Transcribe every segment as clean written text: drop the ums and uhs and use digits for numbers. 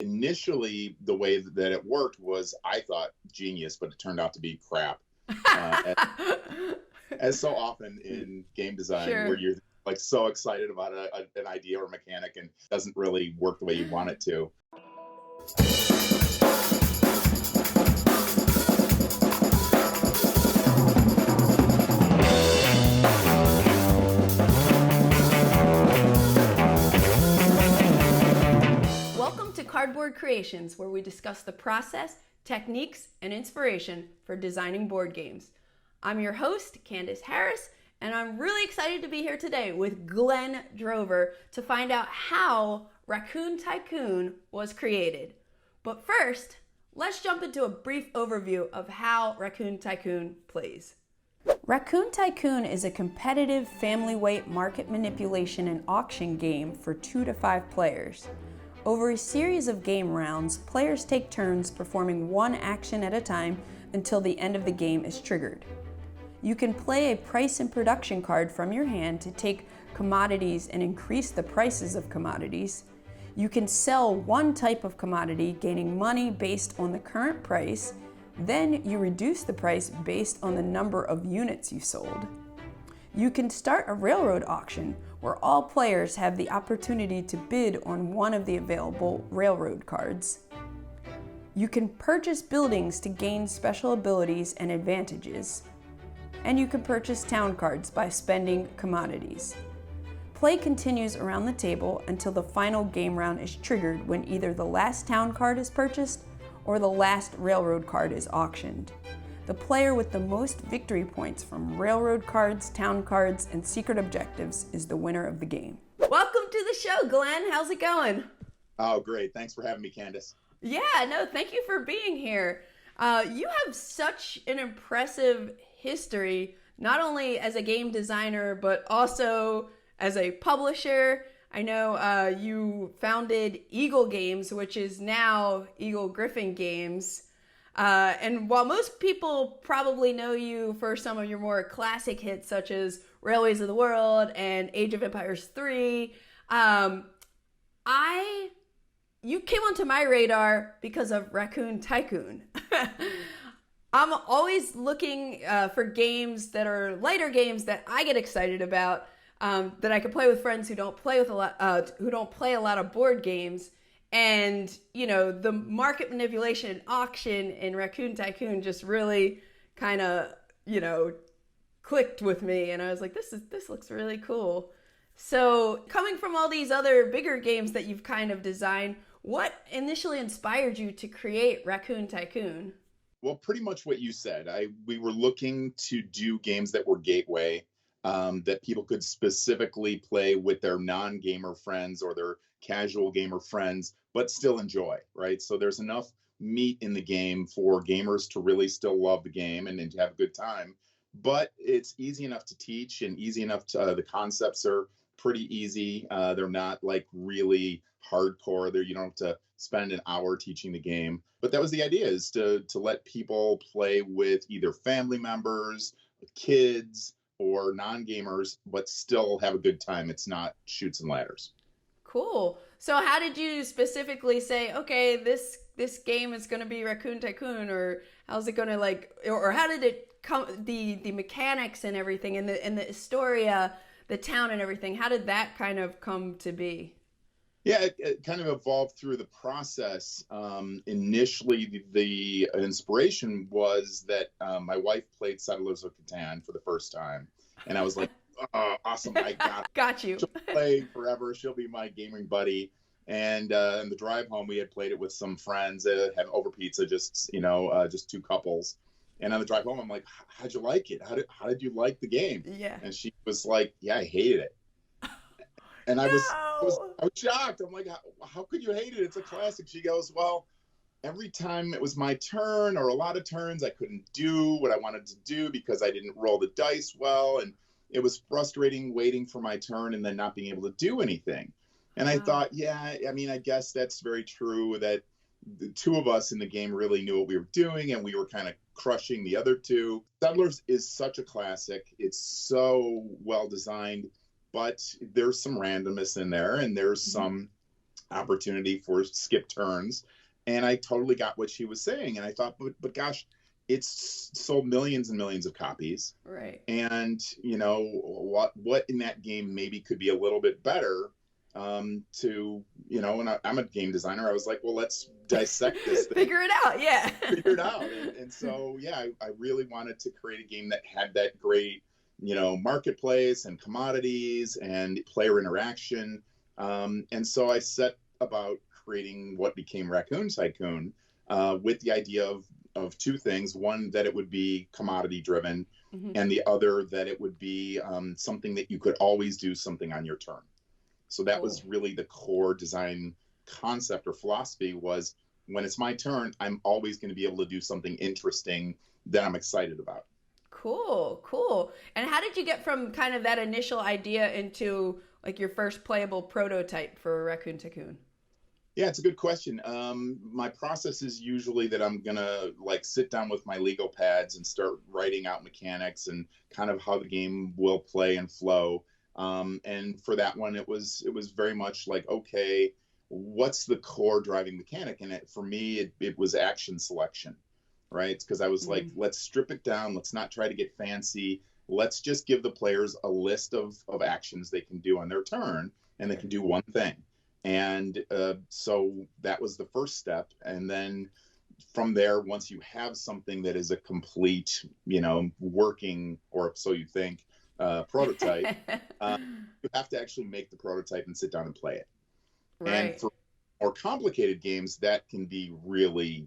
Initially, the way that it worked was, I thought, genius, but it turned out to be crap. As so often in game design, where Sure. you're like so excited about an idea or mechanic and it doesn't really work the way you want it to. Welcome to Cardboard Creations, where we discuss the process, techniques, and inspiration for designing board games. I'm your host, Candice Harris, and I'm really excited to be here today with Glenn Drover to find out how Raccoon Tycoon was created. But first, let's jump into a brief overview of how Raccoon Tycoon plays. Raccoon Tycoon is a competitive family weight market manipulation and auction game for 2 to 5 players. Over a series of game rounds, players take turns performing one action at a time until the end of the game is triggered. You can play a price and production card from your hand to take commodities and increase the prices of commodities. You can sell one type of commodity, gaining money based on the current price. Then you reduce the price based on the number of units you sold. You can start a railroad auction where all players have the opportunity to bid on one of the available railroad cards. You can purchase buildings to gain special abilities and advantages. And you can purchase town cards by spending commodities. Play continues around the table until the final game round is triggered when either the last town card is purchased or the last railroad card is auctioned. The player with the most victory points from railroad cards, town cards, and secret objectives is the winner of the game. Welcome to the show, Glenn. How's it going? Oh, great. Thanks for having me, Candice. Yeah, no, thank you for being here. You have such an impressive history, not only as a game designer, but also as a publisher. I know you founded Eagle Games, which is now Eagle Griffin Games. And while most people probably know you for some of your more classic hits, such as Railways of the World and Age of Empires 3, you came onto my radar because of Raccoon Tycoon. I'm always looking for games that are lighter games that I get excited about, that I can play with friends who don't play a lot of board games. And, you know, the market manipulation and auction in Raccoon Tycoon just really kind of, clicked with me. And I was like, this looks really cool. So coming from all these other bigger games that you've kind of designed, what initially inspired you to create Raccoon Tycoon? Well, pretty much what you said. We were looking to do games that were gateway, that people could specifically play with their non-gamer friends or their casual gamer friends, but still enjoy, right? So there's enough meat in the game for gamers to really still love the game and to have a good time. But it's easy enough to teach and easy enough to, the concepts are pretty easy. They're not like really hardcore. You don't have to spend an hour teaching the game. But that was the idea, is to let people play with either family members, kids, or non-gamers, but still have a good time. It's not Chutes and Ladders. Cool. So how did you specifically say, okay, this game is going to be Raccoon Tycoon, or how's it going to or how did it come, the mechanics and everything, and the Historia, the town and everything, how did that kind of come to be? Yeah, it kind of evolved through the process. Initially, the inspiration was that my wife played Settlers of Catan for the first time. And I was like, oh, awesome, I got you. She'll play forever. She'll be my gaming buddy. And on the drive home, we had played it with some friends, had over pizza, just two couples. And on the drive home, I'm like, how'd you like it? How did you like the game? Yeah. And she was like, yeah, I hated it. And no. I was shocked. I'm like, how could you hate it? It's a classic. She goes, well, every time it was my turn or a lot of turns, I couldn't do what I wanted to do because I didn't roll the dice well. And it was frustrating waiting for my turn and then not being able to do anything. And I thought, yeah, I mean, I guess that's very true, that the two of us in the game really knew what we were doing and we were kind of crushing the other two. Settlers is such a classic. It's so well designed. But there's some randomness in there, and there's some opportunity for skip turns. And I totally got what she was saying. And I thought, but gosh, it's sold millions and millions of copies. Right. And, what in that game maybe could be a little bit better and I'm a game designer. I was like, well, let's dissect this thing. Figure it out. Yeah. Figure it out. And so, yeah, I really wanted to create a game that had that great, marketplace and commodities and player interaction. And so I set about creating what became Raccoon Tycoon with the idea of two things. One, that it would be commodity driven, and the other that it would be something that you could always do something on your turn. So that was really the core design concept or philosophy, was when it's my turn, I'm always going to be able to do something interesting that I'm excited about. Cool. And how did you get from kind of that initial idea into like your first playable prototype for Raccoon Tycoon? Yeah, it's a good question. My process is usually that I'm gonna sit down with my legal pads and start writing out mechanics and kind of how the game will play and flow. And for that one, it was very much like, okay, what's the core driving mechanic? And for me, it was action selection, right? Because I was like, let's strip it down. Let's not try to get fancy. Let's just give the players a list of actions they can do on their turn, and they can do one thing. And so that was the first step. And then from there, once you have something that is a complete, working, or so you think, prototype, you have to actually make the prototype and sit down and play it. Right. And for more complicated games, that can be really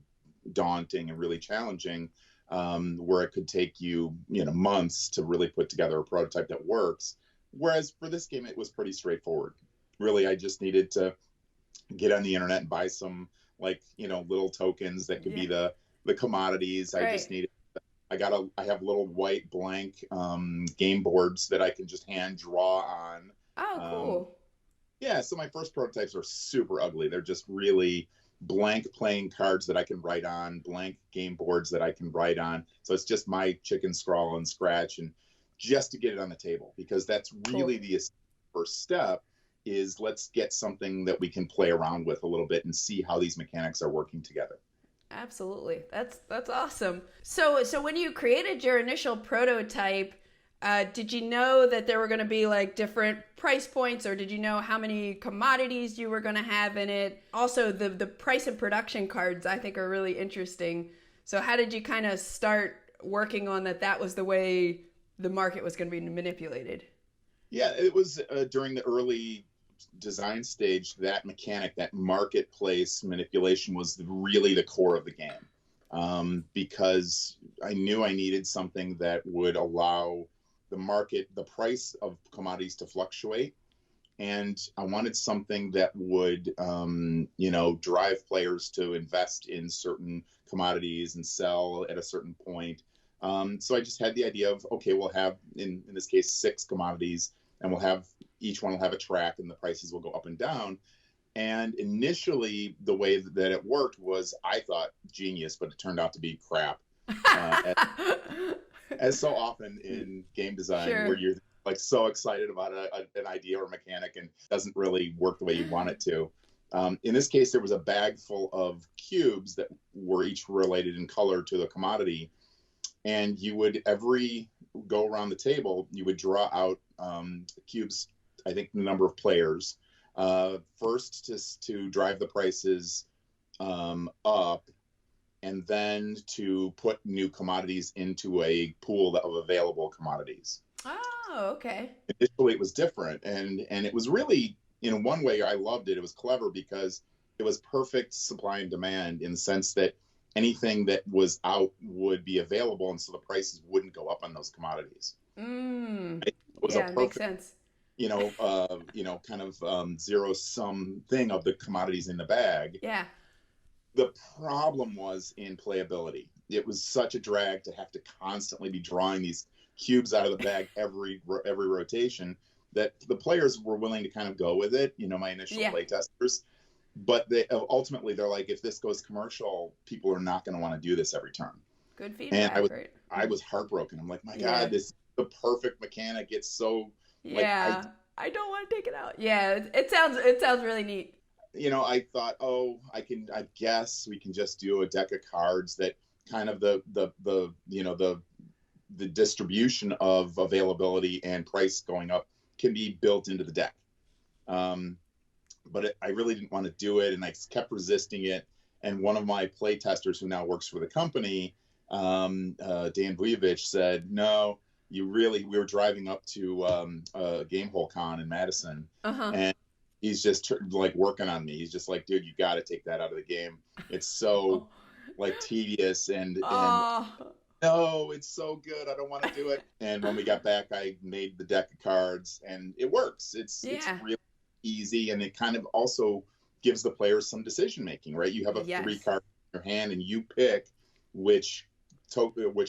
daunting and really challenging, where it could take you, months to really put together a prototype that works. Whereas for this game, it was pretty straightforward. Really, I just needed to get on the internet and buy some little tokens that could be the commodities. Right. I just needed. I have little white blank game boards that I can just hand draw on. Oh, cool. Yeah, so my first prototypes are super ugly. They're just really blank playing cards that I can write on, blank game boards that I can write on. So it's just my chicken scrawl and scratch, and just to get it on the table, because that's really the first step. Is let's get something that we can play around with a little bit and see how these mechanics are working together. Absolutely. That's awesome. So when you created your initial prototype, did you know that there were going to be different price points, or did you know how many commodities you were going to have in it? Also, the price and production cards I think are really interesting. So how did you kind of start working on that was the way the market was going to be manipulated? Yeah, it was during the early design stage, that mechanic, that marketplace manipulation, was really the core of the game, because I knew I needed something that would allow the price of commodities to fluctuate, and I wanted something that would drive players to invest in certain commodities and sell at a certain point. So I just had the idea of, okay, we'll have in this case 6 commodities, and each one will have a track, and the prices will go up and down. And initially, the way that it worked was, I thought, genius, but it turned out to be crap. As so often in game design, where you're so excited about an idea or mechanic, and it doesn't really work the way you want it to. In this case, there was a bag full of cubes that were each related in color to the commodity. And you would, every go around the table, you would draw out cubes, I think the number of players, first to drive the prices up, and then to put new commodities into a pool of available commodities. Oh, okay. Initially, it was different, and it was really, in one way, I loved it. It was clever because it was perfect supply and demand, in the sense that anything that was out would be available, and so the prices wouldn't go up on those commodities. It was a perfect, makes sense. Kind of zero-sum thing of the commodities in the bag. Yeah. The problem was in playability. It was such a drag to have to constantly be drawing these cubes out of the bag every rotation, that the players were willing to kind of go with it. My initial play testers. But ultimately, they're like, if this goes commercial, people are not going to want to do this every turn. Good feedback. And I was heartbroken. I'm like, my God, this is the perfect mechanic. It's so I don't want to take it out. Yeah, it sounds really neat. I thought, I guess we can just do a deck of cards that kind of the distribution of availability and price going up can be built into the deck. But I really didn't want to do it, and I kept resisting it. And one of my play testers who now works for the company, Dan Vujovic, said, no, we were driving up to Gamehole Con in Madison, and he's just like working on me. He's just like, dude, you got to take that out of the game. It's so like tedious and no, it's so good. I don't want to do it. And when we got back, I made the deck of cards, and it works. It's really easy, and it kind of also gives the players some decision making, right? You have a 3 card in your hand, and you pick which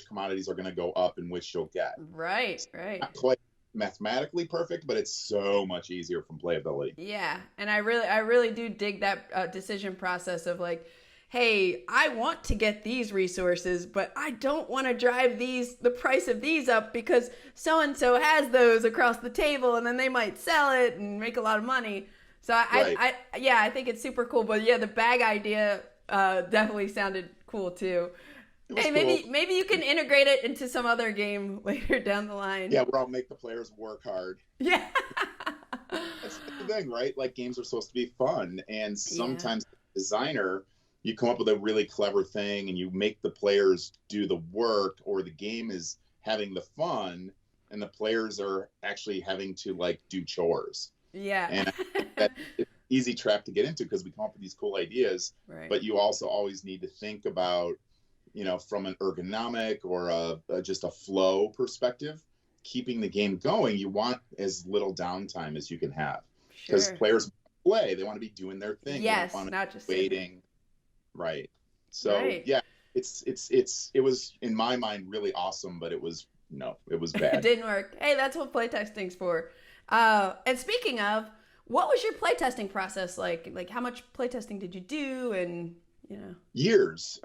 commodities are going to go up and which you'll get. Right. Not quite mathematically perfect, but it's so much easier from playability. Yeah, and I really do dig that decision process of like, hey, I want to get these resources, but I don't want to drive the price of these up because so-and-so has those across the table, and then they might sell it and make a lot of money. So I think it's super cool. But yeah, the bag idea definitely sounded cool too. Hey, maybe you can integrate it into some other game later down the line. Yeah, where I'll make the players work hard. Yeah. That's the thing, right? Like, games are supposed to be fun, and sometimes the designer, you come up with a really clever thing and you make the players do the work, or the game is having the fun and the players are actually having to like do chores. Yeah. And that's an easy trap to get into because we come up with these cool ideas, but you also always need to think about, from an ergonomic or just a flow perspective, keeping the game going. You want as little downtime as you can have because players play. They want to be doing their thing. Yes, not just waiting. Right. So yeah, it was in my mind really awesome, but it was bad. It didn't work. Hey, that's what playtesting's for. And speaking of, what was your playtesting process like? Like, how much playtesting did you do? And years.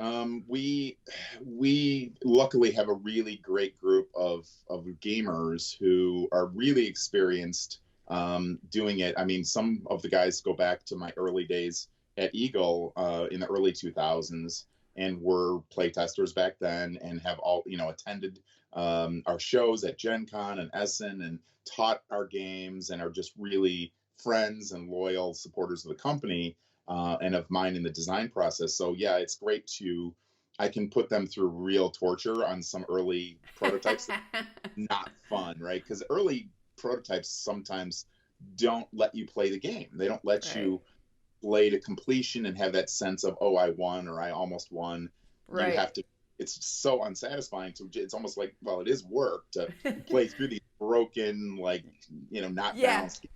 We luckily have a really great group of gamers who are really experienced doing it. I mean, some of the guys go back to my early days at Eagle in the early 2000s and were playtesters back then and have all, attended our shows at Gen Con and Essen and taught our games and are just really friends and loyal supporters of the company and of mine in the design process. So yeah, it's great I can put them through real torture on some early prototypes. Not fun, right? Because early prototypes sometimes don't let you play the game. They don't let you play to completion and have that sense of, oh, I won or I almost won. Right. You have to, it's so unsatisfying it's almost like, well, it is work to play through these broken, like, not balanced,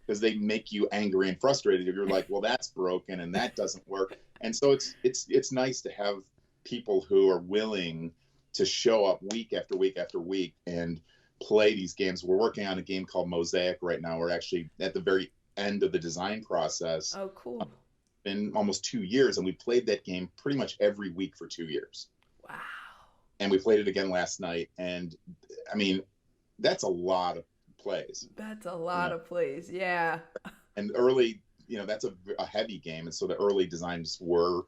because they make you angry and frustrated if you're like, well, that's broken and that doesn't work. And so it's nice to have people who are willing to show up week after week after week and play these games. We're working on a game called Mosaic right now. We're actually at the very end of the design process. Oh, cool. In almost 2 years, and we played that game pretty much every week for 2 years. Wow. And we played it again last night, and I mean, that's a lot of plays. That's a lot of plays, yeah. And early, that's a heavy game, and so the early designs were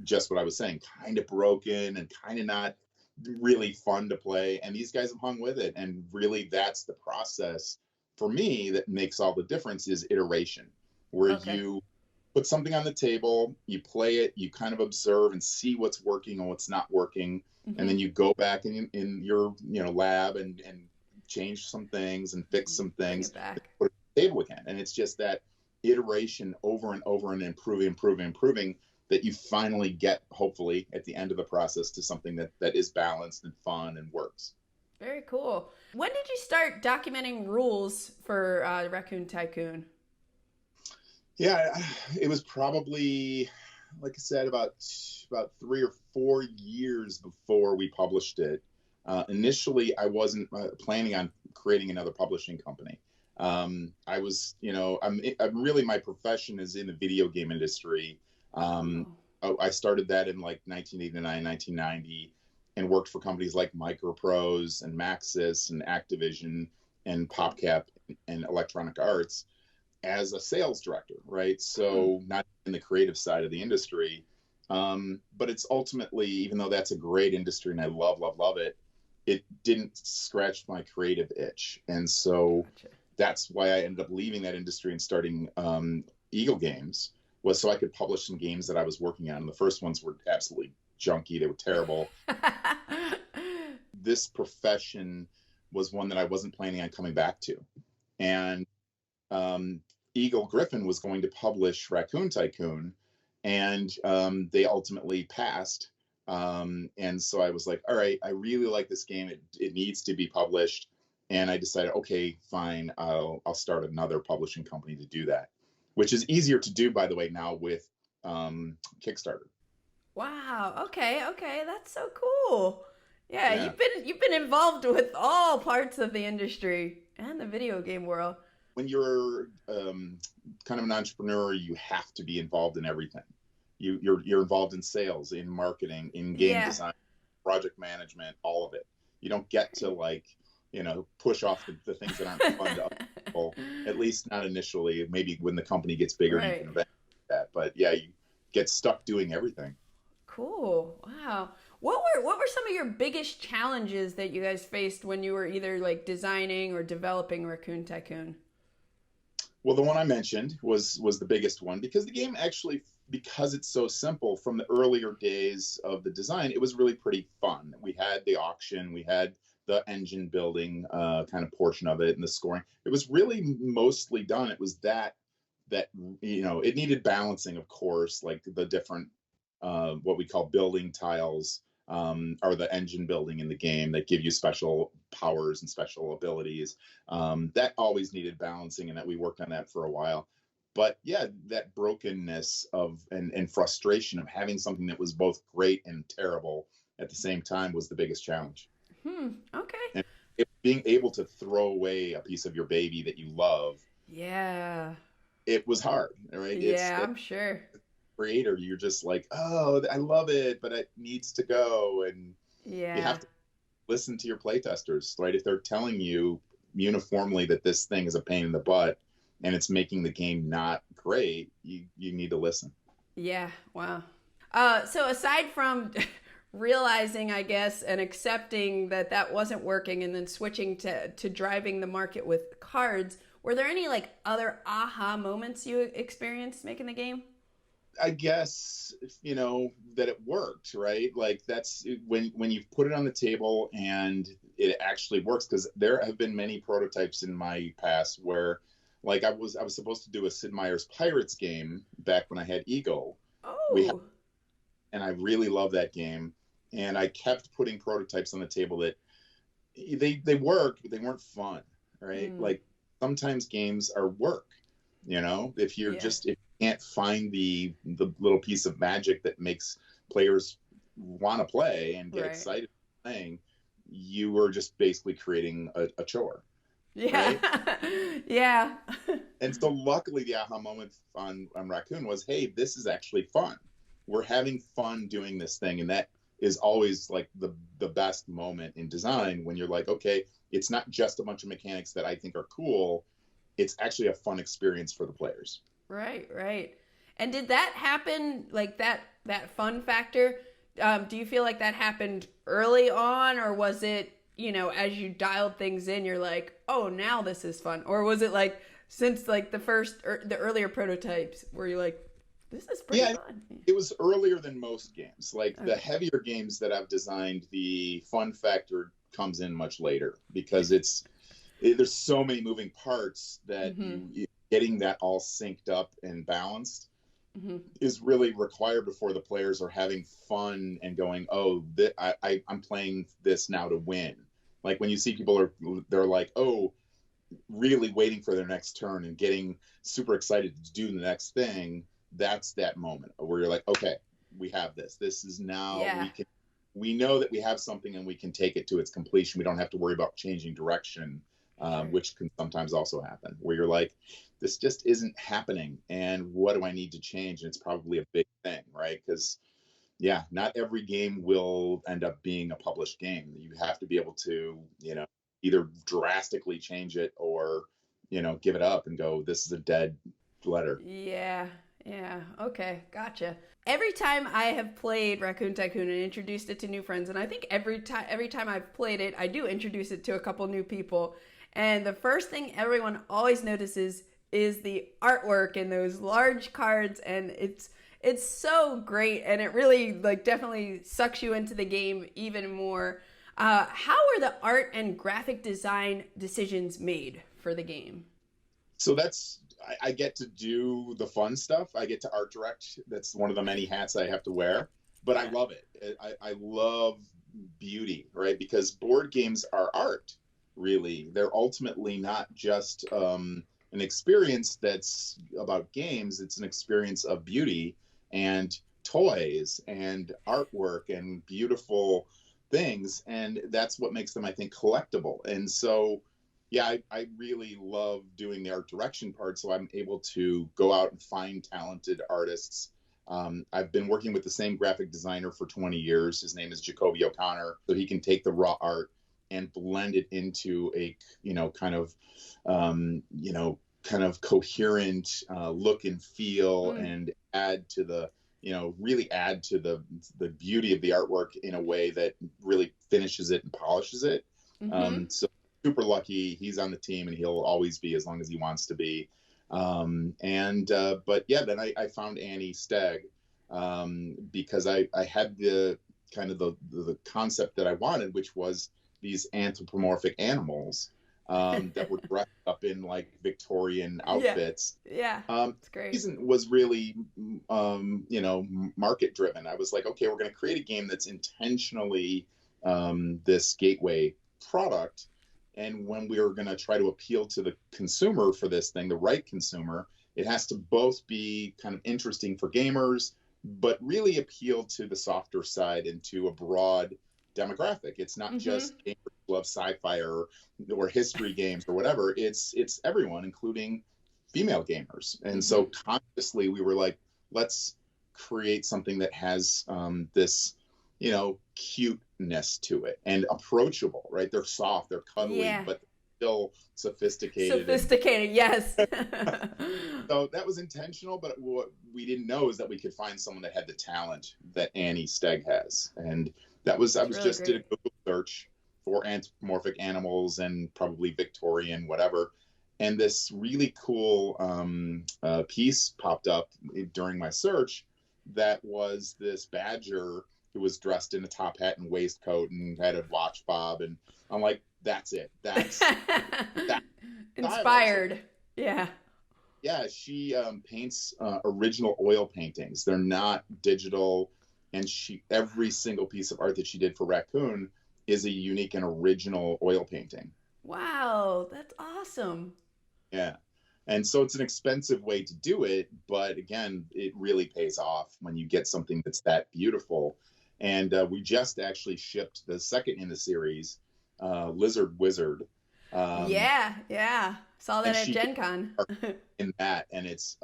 just what I was saying, kind of broken and kind of not really fun to play, and these guys have hung with it, and really that's the process for me that makes all the difference is iteration, where you put something on the table, you play it, you kind of observe and see what's working and what's not working, and then you go back in your lab and change some things and fix some things, put it on the table again. And it's just that iteration over and over and improving that you finally get, hopefully, at the end of the process to something that is balanced and fun and works. Very cool. When did you start documenting rules for Raccoon Tycoon? Yeah, it was probably, like I said, about 3 or 4 years before we published it. Initially, I wasn't planning on creating another publishing company. I was, I'm really, my profession is in the video game industry. I started that in like 1989, 1990. And worked for companies like Microprose and Maxis and Activision and PopCap and Electronic Arts. as a sales director, right? Hmm. So not in the creative side of the industry, but it's ultimately, even though that's a great industry and I love, love, love it, it didn't scratch my creative itch. And so Gotcha. that's why I ended up leaving that industry and starting Eagle Games, was so I could publish some games that I was working on. And the first ones were absolutely junky. They were terrible. This profession was one that I wasn't planning on coming back to. And um, Eagle Griffin was going to publish Raccoon Tycoon, and they ultimately passed. And so I was like, all right, I really like this game. It needs to be published. And I decided, okay, fine, I'll start another publishing company to do that, which is easier to do, by the way, now with Kickstarter. Wow. Okay. Okay. That's so cool. Yeah, Yeah. you've been involved with all parts of the industry and the video game world. When you're kind of an entrepreneur, you have to be involved in everything. You're involved in sales, in marketing, in game Yeah. design, project management, all of it. You don't get to like, push off the things that aren't fun to other people, at least not initially. Maybe when the company gets bigger, you can Right. eventually do that. But yeah, you get stuck doing everything. Cool. Wow. What were some of your biggest challenges that you guys faced when you were either like designing or developing Raccoon Tycoon? Well, the one I mentioned was the biggest one, because the game actually, because it's so simple from the earlier days of the design, it was really pretty fun. We had the auction, we had the engine building kind of portion of it, and the scoring. It was really mostly done. It was that it needed balancing, of course, like the different what we call building tiles, are the engine building in the game that give you special powers and special abilities. That always needed balancing, and that we worked on that for a while. But yeah, that brokenness of and frustration of having something that was both great and terrible at the same time was the biggest challenge. Okay. And being able to throw away a piece of your baby that you love, Yeah. it was hard, right? Yeah, I'm sure. Creator, you're just like, oh, I love it, but it needs to go. And you Yeah. have to listen to your playtesters, right? If they're telling you uniformly that this thing is a pain in the butt and it's making the game not great, you need to listen. Yeah. Wow. So aside from realizing, I guess, and accepting that that wasn't working and then switching to driving the market with cards, were there any like other aha moments you experienced making the game? I guess that it worked, right? Like that's when you put it on the table and it actually works. Because there have been many prototypes in my past where, like, I was supposed to do a Sid Meier's Pirates game back when I had Ego. We had, Oh. and I really love that game, and I kept putting prototypes on the table that they worked, but they weren't fun, right? Mm, Like sometimes games are work, if you're yeah. just if you can't find the little piece of magic that makes players want to play and get Right. excited playing, you were just basically creating a chore, Yeah. right? Yeah. And so luckily the aha moment on Raccoon was, hey, this is actually fun. We're having fun doing this thing. And that is always like the best moment in design, when you're like, okay, it's not just a bunch of mechanics that I think are cool. It's actually a fun experience for the players. Right, right. And did that happen like that fun factor? Do you feel like that happened early on, or was it as you dialed things in, you're like, oh, now this is fun, or was it like since like the first or the earlier prototypes where you're like, this is pretty Yeah, fun? it was earlier than most games. Like the Okay. heavier games that I've designed, the fun factor comes in much later, because there's so many moving parts that Mm-hmm. getting that all synced up and balanced Mm-hmm. is really required before the players are having fun and going, oh, I'm playing this now to win. Like when you see people they're like, oh, really waiting for their next turn and getting super excited to do the next thing. That's that moment where you're like, okay, we have this. This is now Yeah. we know that we have something and we can take it to its completion. We don't have to worry about changing direction, Sure. which can sometimes also happen, where you're like, this just isn't happening. And what do I need to change? And it's probably a big thing, right? Because, yeah, not every game will end up being a published game. You have to be able to, either drastically change it or give it up and go, this is a dead letter. Yeah, yeah. Okay, gotcha. Every time I have played Raccoon Tycoon and introduced it to new friends, and I think every time I've played it, I do introduce it to a couple new people. And the first thing everyone always notices is the artwork and those large cards, and it's so great, and it really like definitely sucks you into the game even more. How are the art and graphic design decisions made for the game? So I get to do the fun stuff. I get to art direct. That's one of the many hats I have to wear, but I love it. I love beauty, right? Because board games are art, really. They're ultimately not just an experience that's about games. It's an experience of beauty and toys and artwork and beautiful things. And that's what makes them, I think, collectible. And so, yeah, I really love doing the art direction part. So I'm able to go out and find talented artists. I've been working with the same graphic designer for 20 years. His name is Jacoby O'Connor. So he can take the raw art and blend it into a, kind of coherent look and feel, and add to the, really add to the beauty of the artwork in a way that really finishes it and polishes it. So super lucky he's on the team, and he'll always be as long as he wants to be. But yeah, then I found Annie Stegg because I had the kind of the concept that I wanted, which was these anthropomorphic animals that were dressed up in like Victorian outfits. Yeah, it's great. Season was really, market driven. I was like, okay, we're going to create a game that's intentionally this gateway product. And when we were going to try to appeal to the consumer for this thing, the right consumer, it has to both be kind of interesting for gamers, but really appeal to the softer side and to a broad demographic. It's not just gamers who love sci-fi or history games or whatever. It's everyone, including female gamers. And so consciously we were like, let's create something that has this, cuteness to it and approachable, right? They're soft, they're cuddly, but still sophisticated. Yes. So that was intentional, but what we didn't know is that we could find someone that had the talent that Annie Stegg has. And I was really just did a Google search for anthropomorphic animals and probably Victorian, whatever. And this really cool piece popped up during my search that was this badger who was dressed in a top hat and waistcoat and had a watch fob. And I'm like, that's it. That's that. Inspired. Yeah. Yeah, she paints original oil paintings. They're not digital. And every single piece of art that she did for Raccoon is a unique and original oil painting. Wow, that's awesome. Yeah. And so it's an expensive way to do it, but again, it really pays off when you get something that's that beautiful. And we just actually shipped the second in the series, Lizard Wizard. Yeah. Saw that at Gen Con. In that, and it's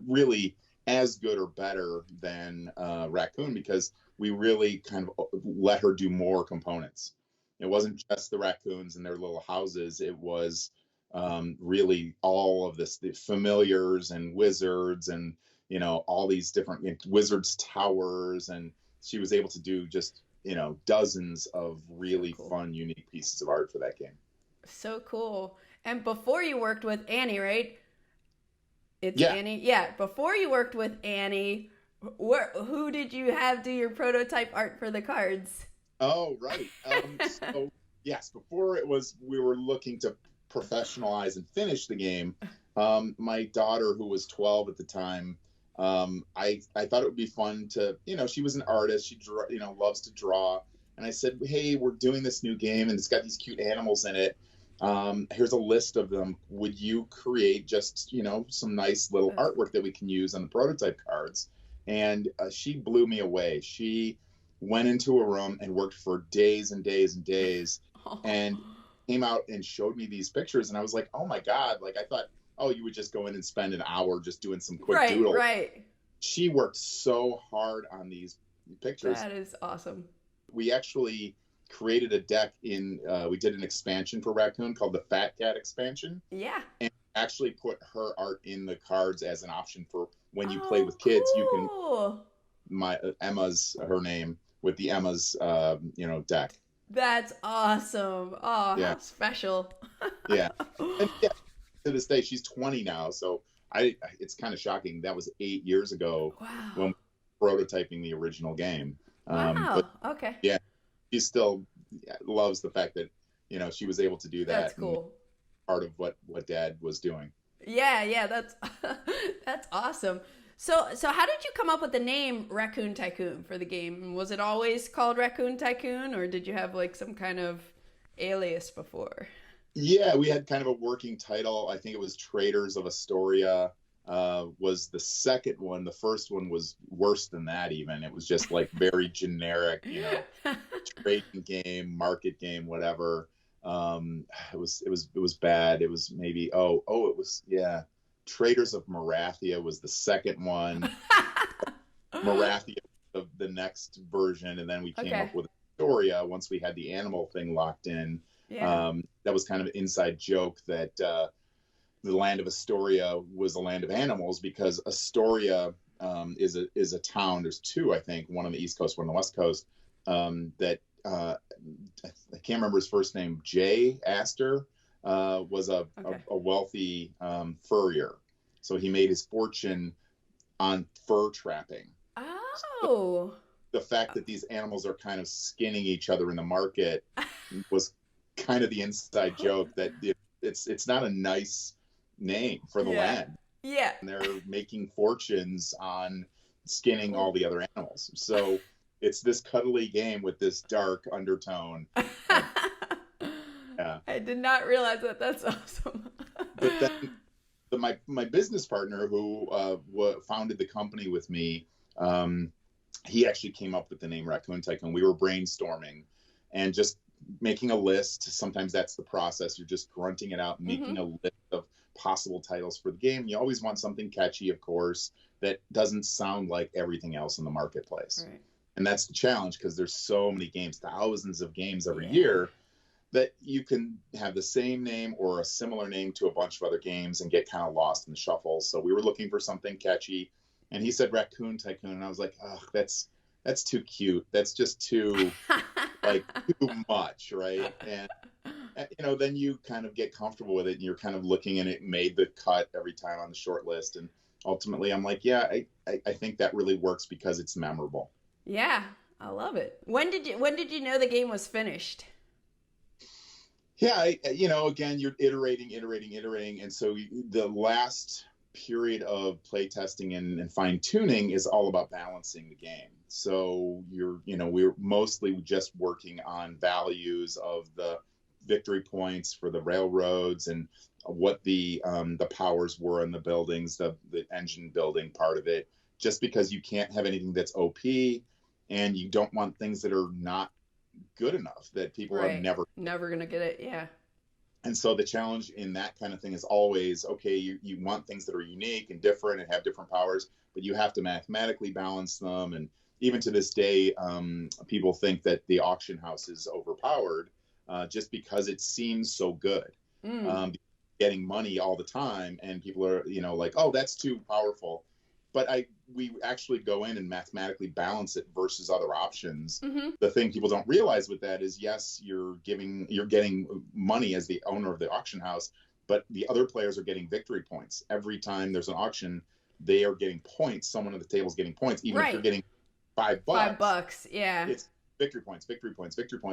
really as good or better than Raccoon, because we really kind of let her do more components. It wasn't just the raccoons and their little houses. It was really all of this, the familiars and wizards and, all these different wizards' towers. And she was able to do just, dozens of really fun, unique pieces of art for that game. So cool. And before you worked with Annie, right? It's Yeah. Annie. Yeah. Before you worked with Annie, who did you have do your prototype art for the cards? Oh, right. So yes, before we were looking to professionalize and finish the game. My daughter, who was 12 at the time, I thought it would be fun to, she was an artist. She loves to draw. And I said, hey, we're doing this new game and it's got these cute animals in it. Here's a list of them. Would you create just, some nice little artwork that we can use on the prototype cards? And she blew me away. She went into a room and worked for days and days and days and came out and showed me these pictures. And I was like, oh my God. Like I thought, you would just go in and spend an hour just doing some quick doodle. Right. She worked so hard on these pictures. That is awesome. We actually created a deck we did an expansion for Raccoon called the Fat Cat expansion. Yeah. And actually put her art in the cards as an option for when you play Oh, with kids. You can, cool. Emma's her name with the Emma's, deck. That's awesome. Oh, Yeah. how special. Yeah. And yeah, to this day, she's 20 now. So it's kind of shocking. That was 8 years ago when Wow. we were prototyping the original game. Wow. But Okay. yeah, she still loves the fact that, she was able to do That's that and cool. part of what Dad was doing. Yeah, that's that's awesome. So how did you come up with the name Raccoon Tycoon for the game? Was it always called Raccoon Tycoon, or did you have like some kind of alias before? Yeah, we had kind of a working title. I think it was Traders of Astoria, was the second one. The first one was worse than that even. It was just like very generic, trading game, market game, whatever. It was bad. It was maybe it was, yeah. Traders of Marathia was the second one. Marathia of the next version, and then we came Okay. up with Astoria once we had the animal thing locked in. Yeah. That was kind of an inside joke that the land of Astoria was a land of animals because Astoria is a town. There's two, I think, one on the East Coast, one on the West Coast. That I can't remember his first name. Jay Astor was a wealthy furrier, so he made his fortune on fur trapping. Oh. The fact that these animals are kind of skinning each other in the market was kind of the inside joke that it's not a nice name for the land. Yeah. And they're making fortunes on skinning all the other animals. So it's this cuddly game with this dark undertone. Yeah. I did not realize that. That's awesome. But then my business partner who founded the company with me, he actually came up with the name Raccoon Tycoon. We were brainstorming and just making a list. Sometimes that's the process. You're just grunting it out, making a list of possible titles for the game. You always want something catchy, of course, that doesn't sound like everything else in the marketplace. Right. And that's the challenge because there's so many games, thousands of games every year, that you can have the same name or a similar name to a bunch of other games and get kind of lost in the shuffle. So we were looking for something catchy, and he said Raccoon Tycoon, and I was like, oh, that's too cute. That's just too too much, right? And then you kind of get comfortable with it, and you're kind of looking, and it made the cut every time on the short list. And ultimately, I'm like, yeah, I think that really works because it's memorable. Yeah, I love it. When did you know the game was finished? Yeah, again, you're iterating, and so the last period of play testing and fine tuning is all about balancing the game. So we're mostly just working on values of the victory points for the railroads and what the powers were in the buildings, the engine building part of it. Just because you can't have anything that's OP, and you don't want things that are not good enough that people are never gonna get it. Yeah. And so the challenge in that kind of thing is always, okay, you want things that are unique and different and have different powers, but you have to mathematically balance them. And even to this day, people think that the auction house is overpowered just because it seems so good. Getting money all the time, and people are, like, oh, that's too powerful. But we actually go in and mathematically balance it versus other options. The thing people don't realize with that is, yes, you're getting money as the owner of the auction house, but the other players are getting victory points. Every time there's an auction, they are getting points. Someone at the table is getting points, even if you're getting $5. $5, yeah. It's victory points,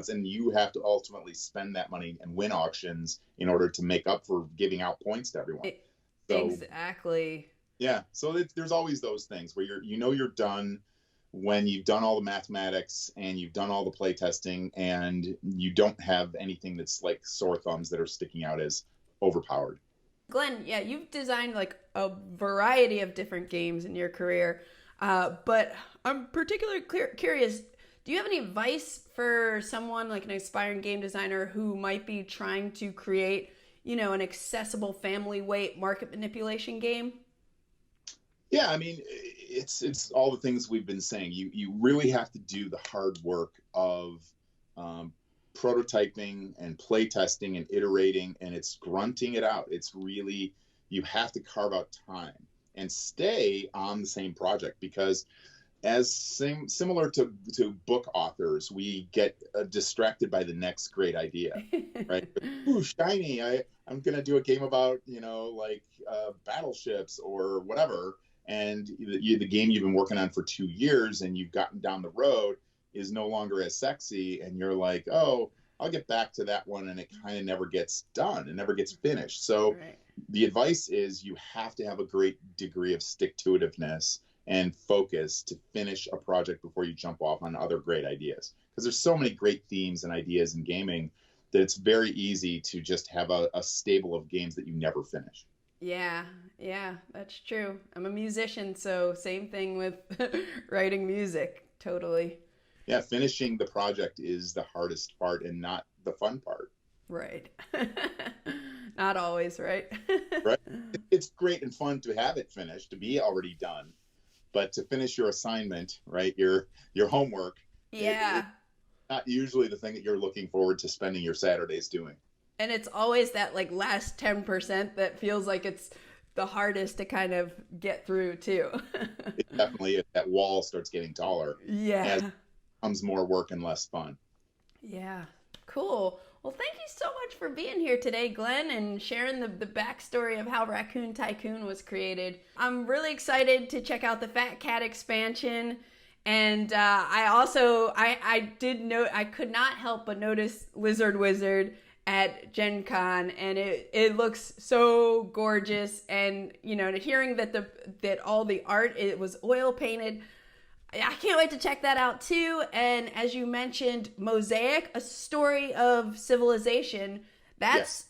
and you have to ultimately spend that money and win auctions in order to make up for giving out points to everyone. Exactly. Yeah, so there's always those things where you're done when you've done all the mathematics and you've done all the play testing, and you don't have anything that's like sore thumbs that are sticking out as overpowered. Glenn, yeah, you've designed like a variety of different games in your career, but I'm particularly curious, do you have any advice for someone like an aspiring game designer who might be trying to create, an accessible family weight market manipulation game? Yeah, I mean, it's all the things we've been saying. You really have to do the hard work of prototyping and play testing and iterating, and it's grunting it out. It's really, you have to carve out time and stay on the same project, because similar to book authors, we get distracted by the next great idea, right? Ooh, shiny! I'm gonna do a game about battleships or whatever, and the game you've been working on for 2 years and you've gotten down the road is no longer as sexy, and you're like, oh, I'll get back to that one, and it kind of never gets done. It never gets finished. So Right. the advice is you have to have a great degree of stick-to-itiveness and focus to finish a project before you jump off on other great ideas. Because there's so many great themes and ideas in gaming that it's very easy to just have a stable of games that you never finish. Yeah, that's true. I'm a musician, so same thing with writing music. Totally. Yeah, finishing the project is the hardest part and not the fun part. Right. Not always, right? Right? It's great and fun to have it finished, to be already done, but to finish your assignment, right, your homework, Yeah. it's not usually the thing that you're looking forward to spending your Saturdays doing. And it's always that like last 10% that feels like it's the hardest to kind of get through too. It definitely, that wall starts getting taller Yeah. as it becomes more work and less fun. Yeah. Cool. Well, thank you so much for being here today, Glenn, and sharing the backstory of how Raccoon Tycoon was created. I'm really excited to check out the Fat Cat expansion. And I did note, I could not help but notice Lizard Wizard at Gen Con, and it looks so gorgeous. And hearing that all the art, it was oil painted, I can't wait to check that out too. And as you mentioned, Mosaic, a story of civilization, that's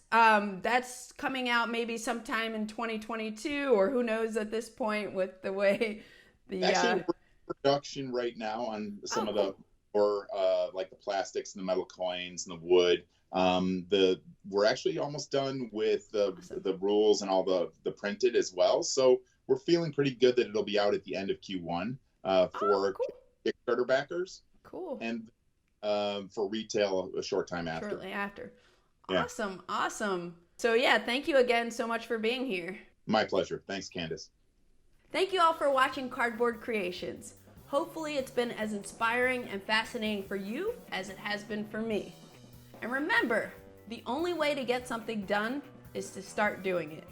coming out maybe sometime in 2022, or who knows at this point with the way the Actually, we're in production right now on some of the or like the plastics and the metal coins and the wood. We're actually almost done with the rules and all the printed as well. So we're feeling pretty good that it'll be out at the end of Q1 for cool. Kickstarter backers. Cool. And for retail a short time after. Shortly after. Yeah. Awesome. So yeah, thank you again so much for being here. My pleasure. Thanks, Candice. Thank you all for watching Cardboard Creations. Hopefully it's been as inspiring and fascinating for you as it has been for me. And remember, the only way to get something done is to start doing it.